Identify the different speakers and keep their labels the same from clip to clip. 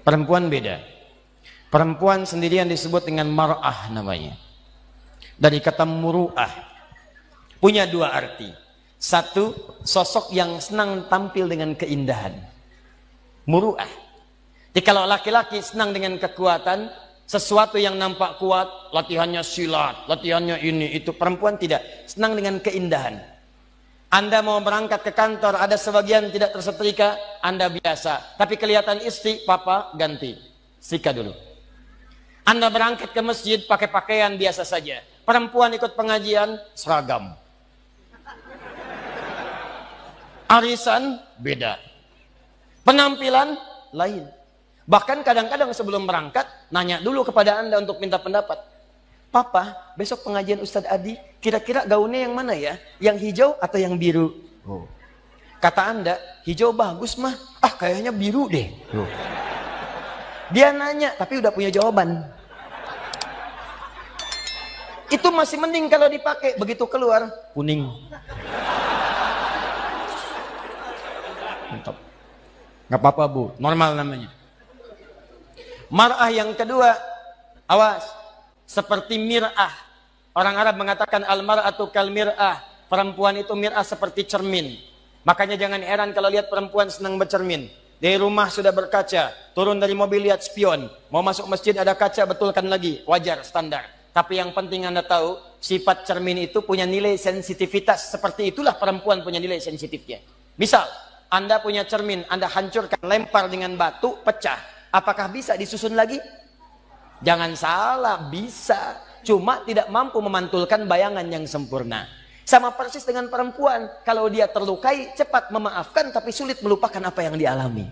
Speaker 1: Perempuan beda. Perempuan sendirian disebut dengan mar'ah namanya. Dari kata muru'ah. Punya dua arti. Satu, sosok yang senang tampil dengan keindahan. Muru'ah. Jadi kalau laki-laki senang dengan kekuatan, sesuatu yang nampak kuat, latihannya silat, latihannya ini, itu. Perempuan tidak. Senang dengan keindahan. Anda mau berangkat ke kantor, ada sebagian tidak tersetrika, Anda biasa. Tapi kelihatan istri, papa ganti. Setrika dulu. Anda berangkat ke masjid, pakai pakaian biasa saja. Perempuan ikut pengajian, seragam. Arisan, beda. Penampilan, lain. Bahkan kadang-kadang sebelum berangkat, nanya dulu kepada Anda untuk minta pendapat. Papa, besok pengajian Ustadz Adi, kira-kira gaunnya yang mana ya? Yang hijau atau yang biru? Oh. Kata Anda, hijau bagus mah. Ah, kayaknya biru deh. Oh. Dia nanya, tapi udah punya jawaban. Itu masih mending kalau dipakai. Begitu keluar, kuning. Mantap. Gak apa-apa bu, normal namanya. Mar'ah yang kedua, awas, seperti mir'ah. Orang Arab mengatakan al-mar'atu kal mir'ah. Perempuan itu mir'ah seperti cermin. Makanya jangan heran kalau lihat perempuan senang bercermin. Dari rumah sudah berkaca, turun dari mobil lihat spion. Mau masuk masjid ada kaca, betulkan lagi. Wajar, standar. Tapi yang penting Anda tahu, sifat cermin itu punya nilai sensitivitas. Seperti itulah perempuan punya nilai sensitifnya. Misal, Anda punya cermin, Anda hancurkan, lempar dengan batu, pecah. Apakah bisa disusun lagi? Jangan salah, bisa. Cuma tidak mampu memantulkan bayangan yang sempurna. Sama persis dengan perempuan. Kalau dia terlukai, cepat memaafkan, tapi sulit melupakan apa yang dialami.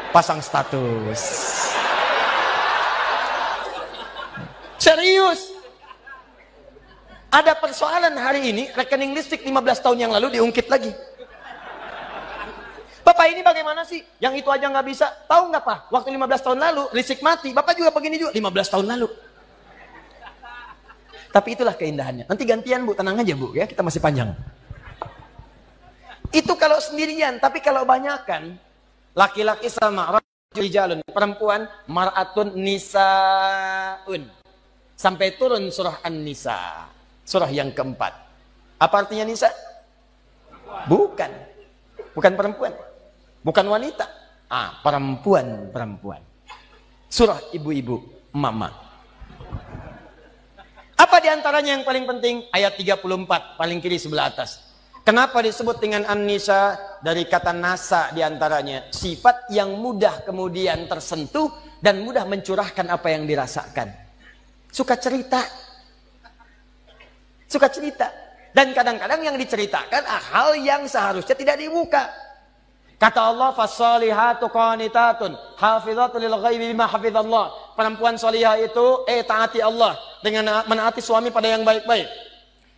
Speaker 1: Pasang status. Serius. Ada persoalan hari ini, rekening listrik 15 tahun yang lalu diungkit lagi. Bapak ini bagaimana sih? Yang itu aja nggak bisa. Tahu nggak Pak? Waktu 15 tahun lalu listrik mati. Bapak juga begini juga 15 tahun lalu. Tapi itulah keindahannya. Nanti gantian bu, tenang aja bu ya. Kita masih panjang. Itu kalau sendirian. Tapi kalau banyakan, laki-laki sama rijalun, perempuan mar'atun nisaun. Sampai turun surah An-Nisa. Surah yang keempat. Apa artinya nisa? Bukan. Bukan perempuan. Bukan wanita. Perempuan. Surah ibu-ibu, mama. Apa diantaranya yang paling penting? Ayat 34, paling kiri sebelah atas. Kenapa disebut dengan An-Nisa? Dari kata nasa diantaranya. Sifat yang mudah kemudian tersentuh dan mudah mencurahkan apa yang dirasakan. Suka cerita. Dan kadang-kadang yang diceritakan hal yang seharusnya tidak dibuka. Kata Allah, "Fassalihatu qanitatun, hafizatun lil ghaibi bima hafizallah." Perempuan salihah itu taati Allah dengan menaati suami pada yang baik-baik.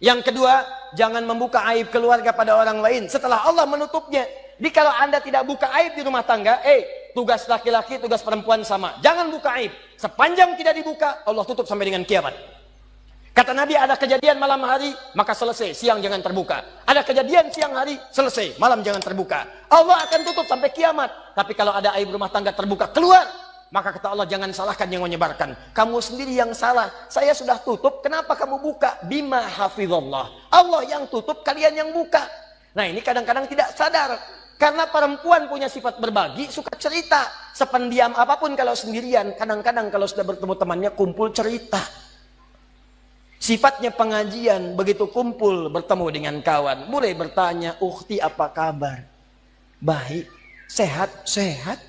Speaker 1: Yang kedua, jangan membuka aib keluarga pada orang lain setelah Allah menutupnya. Jadi kalau Anda tidak buka aib di rumah tangga, tugas laki-laki, tugas perempuan sama. Jangan buka aib. Sepanjang tidak dibuka, Allah tutup sampai dengan kiamat. Kata Nabi, ada kejadian malam hari, maka selesai, siang jangan terbuka. Ada kejadian siang hari, selesai, malam jangan terbuka. Allah akan tutup sampai kiamat. Tapi kalau ada aib rumah tangga terbuka, keluar. Maka kata Allah, jangan salahkan yang menyebarkan. Kamu sendiri yang salah. Saya sudah tutup, kenapa kamu buka? Bima hafizallah. Allah yang tutup, kalian yang buka. Nah ini kadang-kadang tidak sadar. Karena perempuan punya sifat berbagi, suka cerita. Sependiam apapun kalau sendirian. Kadang-kadang kalau sudah bertemu temannya, kumpul cerita. Sifatnya pengajian, begitu kumpul bertemu dengan kawan, mulai bertanya, "Ukhti apa kabar?" "Baik." "Sehat?" "Sehat."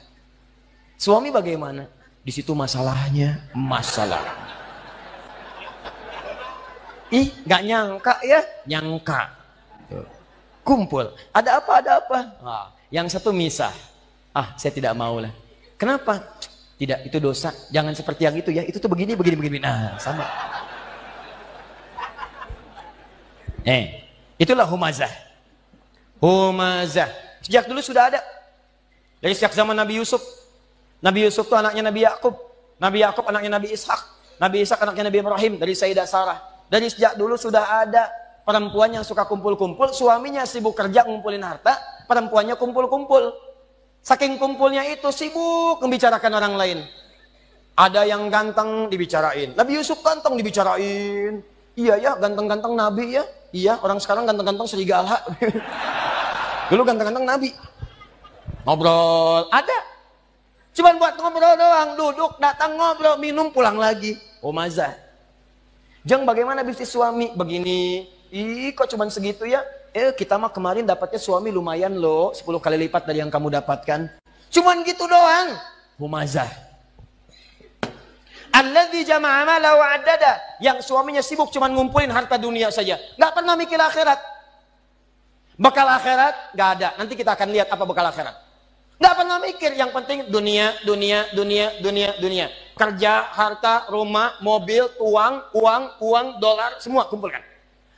Speaker 1: "Suami bagaimana?" "Di situ masalahnya." "Masalah." Ih, nggak nyangka ya? Nyangka. Kumpul. "Ada apa? Ada apa?" Yang satu misah. Saya tidak mau lah." "Kenapa?" "Tidak, itu dosa. Jangan seperti yang itu ya. Itu tuh begini. Nah, sama. Itulah humazah. Sejak dulu sudah ada. Dari sejak zaman Nabi Yusuf. Nabi Yusuf itu anaknya Nabi Yakub. Nabi Yakub anaknya Nabi Ishak. Nabi Ishak anaknya Nabi Ibrahim. Dari Sayyidah Sarah. Dari sejak dulu sudah ada perempuan yang suka kumpul-kumpul. Suaminya sibuk kerja ngumpulin harta. Perempuannya kumpul-kumpul. Saking kumpulnya itu sibuk membicarakan orang lain. Ada yang ganteng dibicarain. Nabi Yusuf ganteng dibicarain. Iya ya, ganteng-ganteng Nabi ya. Iya, orang sekarang ganteng-ganteng serigala. Dulu ganteng-ganteng Nabi. Ngobrol, ada. Cuman buat ngobrol doang, duduk, datang ngobrol, minum, pulang lagi. Oh mazah. Jeng, bagaimana bisnis suami? Begini. Ih, kok cuman segitu ya? Kita mah kemarin dapatnya suami lumayan loh, 10 kali lipat dari yang kamu dapatkan. Cuman gitu doang. Humazah. Alladzi jama'a malahu wa addada, yang suaminya sibuk cuman ngumpulin harta dunia saja, nggak pernah mikir akhirat. Bekal akhirat nggak ada. Nanti kita akan lihat apa bekal akhirat. Nggak pernah mikir, yang penting dunia. Kerja, harta, rumah, mobil, uang, dolar, semua kumpulkan.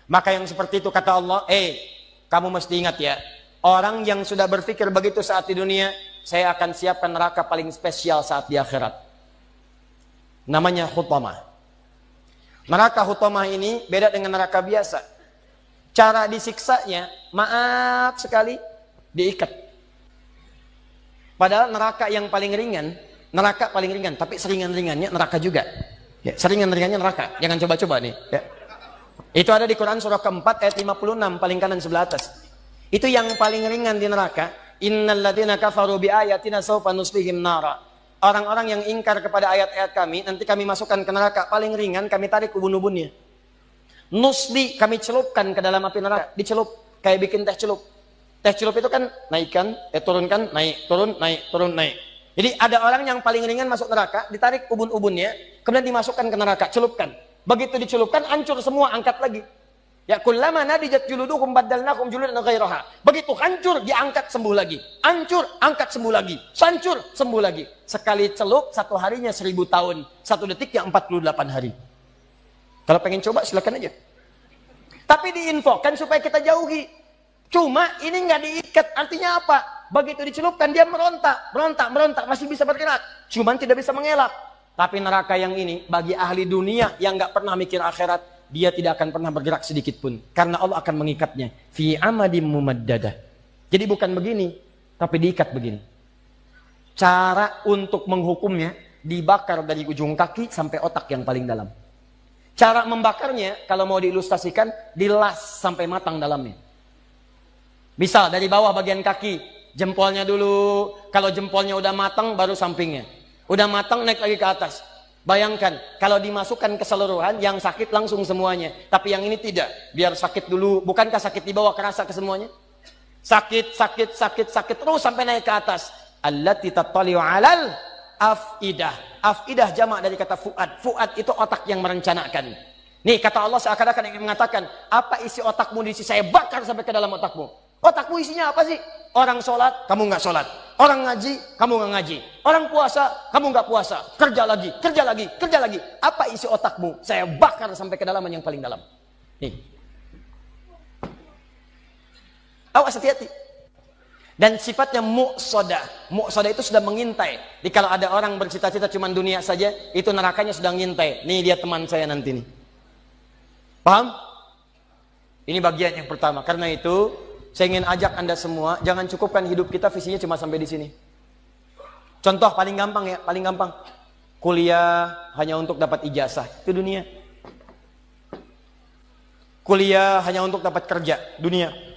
Speaker 1: Maka yang seperti itu kata Allah, kamu mesti ingat ya, orang yang sudah berpikir begitu saat di dunia, saya akan siapkan neraka paling spesial saat di akhirat. Namanya Hutamah. Neraka Hutamah ini beda dengan neraka biasa. Cara disiksanya, maaf sekali, diikat. Padahal neraka yang paling ringan, tapi seringan-ringannya neraka juga. Ya, seringan-ringannya neraka. Jangan coba-coba nih. Ya. Itu ada di Quran surah keempat ayat 56, paling kanan sebelah atas. Itu yang paling ringan di neraka. Innal ladzina kafaru bi ayatina sawfa nuslihim nara. Orang-orang yang ingkar kepada ayat-ayat kami, nanti kami masukkan ke neraka. Paling ringan kami tarik ubun-ubunnya. Nusli kami celupkan ke dalam api neraka. Dicelup, kayak bikin teh celup. Teh celup itu kan naikkan, turunkan, naik, turun, naik, turun, naik. Jadi ada orang yang paling ringan masuk neraka, ditarik ubun-ubunnya, kemudian dimasukkan ke neraka, celupkan. Begitu dicelupkan, hancur semua, angkat lagi. Ya kullama nadijat juluduhum baddalnakum juludan ghairaha. Begitu hancur, diangkat sembuh lagi. Hancur, angkat sembuh lagi. Hancur, sembuh lagi. Sekali celup, 1 harinya 1000 tahun. 1 detiknya 48 hari. Kalau pengen coba silakan aja. Tapi diinfokan supaya kita jauhi. Cuma ini nggak diikat, artinya apa? Begitu dicelupkan dia merontak, masih bisa bergerak. Cuman tidak bisa mengelak. Tapi neraka yang ini, bagi ahli dunia yang nggak pernah mikir akhirat, dia tidak akan pernah bergerak sedikit pun. Karena Allah akan mengikatnya. Fi amadim mumaddadah. Jadi bukan begini, tapi diikat begini. Cara untuk menghukumnya, dibakar dari ujung kaki sampai otak yang paling dalam. Cara membakarnya, kalau mau diilustrasikan, dilas sampai matang dalamnya. Misal dari bawah bagian kaki, jempolnya dulu. Kalau jempolnya udah matang, baru sampingnya. Udah matang, naik lagi ke atas. Bayangkan, kalau dimasukkan keseluruhan, yang sakit langsung semuanya. Tapi yang ini tidak. Biar sakit dulu. Bukankah sakit di bawah kerasa ke semuanya? Sakit, terus sampai naik ke atas. Allati tattali'u 'alal afidah. Afidah jamak dari kata fuad. Fuad itu otak yang merencanakan. Nih, kata Allah seakan-akan ingin mengatakan, apa isi otakmu di sini? Saya bakar sampai ke dalam otakmu. Otakmu isinya apa sih? Orang sholat, kamu nggak sholat. Orang ngaji, kamu nggak ngaji. Orang puasa, kamu nggak puasa. Kerja lagi. Apa isi otakmu? Saya bakar sampai kedalaman yang paling dalam. Nih. Awas hati-hati. Dan sifatnya muqsadah. Muqsadah itu sudah mengintai. Jadi kalau ada orang bercita-cita cuma dunia saja, itu nerakanya sudah ngintai. Nih dia teman saya nanti nih. Paham? Ini bagian yang pertama. Karena itu, saya ingin ajak Anda semua, jangan cukupkan hidup kita visinya cuma sampai di sini. Contoh paling gampang ya, paling gampang. Kuliah hanya untuk dapat ijazah, itu dunia. Kuliah hanya untuk dapat kerja, dunia.